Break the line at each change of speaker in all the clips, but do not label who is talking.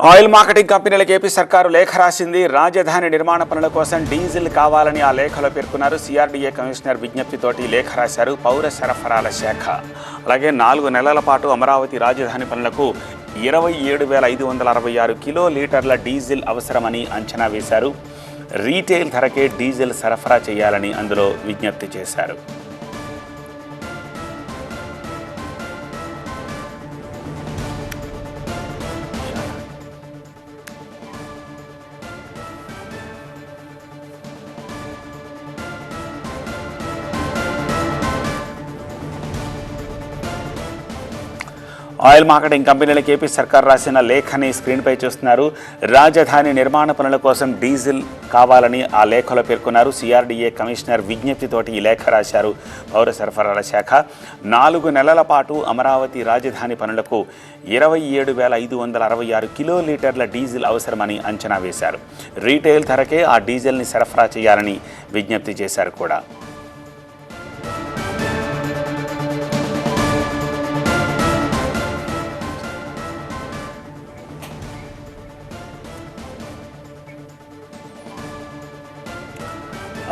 Oil marketing కంపెనీలకు AP సర్కారు లేఖ రాసింది. రాజధాని నిర్మాణ పనుల కోసం డీజిల్ కావాలని ఆ లేఖలో పేర్కొన్నారు. సిఆర్డీఏ కమిషనర్ విజ్ఞప్తితోటి లేఖ రాశారు పౌర సరఫరాల శాఖ. అలాగే 4 నెలల పాటు అమరావతి రాజధాని పనులకు 27,566 కిలోలీటర్ల డీజిల్ అవసరమని అంచనా వేశారు. రీటైల్ ధరకే డీజిల్ సరఫరా చేయాలని అందులో విజ్ఞప్తి చేశారు. ఆయిల్ మార్కెటింగ్ కంపెనీలకు ఏపీ సర్కార్ రాసిన లేఖని స్క్రీన్పై చూస్తున్నారు. రాజధాని నిర్మాణ పనుల కోసం డీజిల్ కావాలని ఆ లేఖలో పేర్కొన్నారు. సిఆర్డీఏ కమిషనర్ విజ్ఞప్తితోటి ఈ లేఖ రాశారు పౌర సరఫరాల శాఖ. 4 నెలల పాటు అమరావతి రాజధాని పనులకు 27,566 కిలోలీటర్ల డీజిల్ అవసరమని అంచనా వేశారు. రీటైల్ ధరకే ఆ డీజిల్ని సరఫరా చేయాలని విజ్ఞప్తి చేశారు కూడా.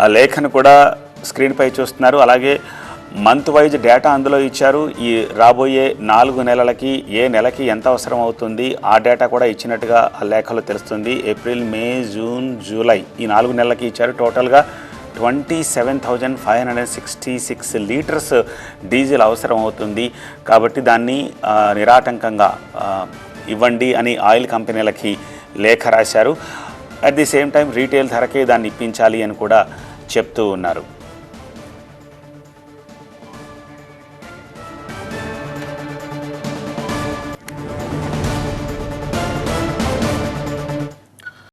ఆ లేఖను కూడా స్క్రీన్పై చూస్తున్నారు. అలాగే మంత్ వైజ్ డేటా అందులో ఇచ్చారు. ఈ రాబోయే 4 నెలలకి ఏ నెలకి ఎంత అవసరం అవుతుంది ఆ డేటా కూడా ఇచ్చినట్టుగా ఆ లేఖలో తెలుస్తుంది. ఏప్రిల్, మే, జూన్, జూలై ఈ 4 నెలలకి ఇచ్చారు. టోటల్గా 27,566 లీటర్స్ డీజిల్ అవసరం అవుతుంది. కాబట్టి దాన్ని నిరాటంకంగా ఇవ్వండి అని ఆయిల్ కంపెనీలకి లేఖ రాశారు. At the same time retail ధరకే దాన్ని ఇప్పించాలి అని కూడా చెప్తూ ఉన్నారు.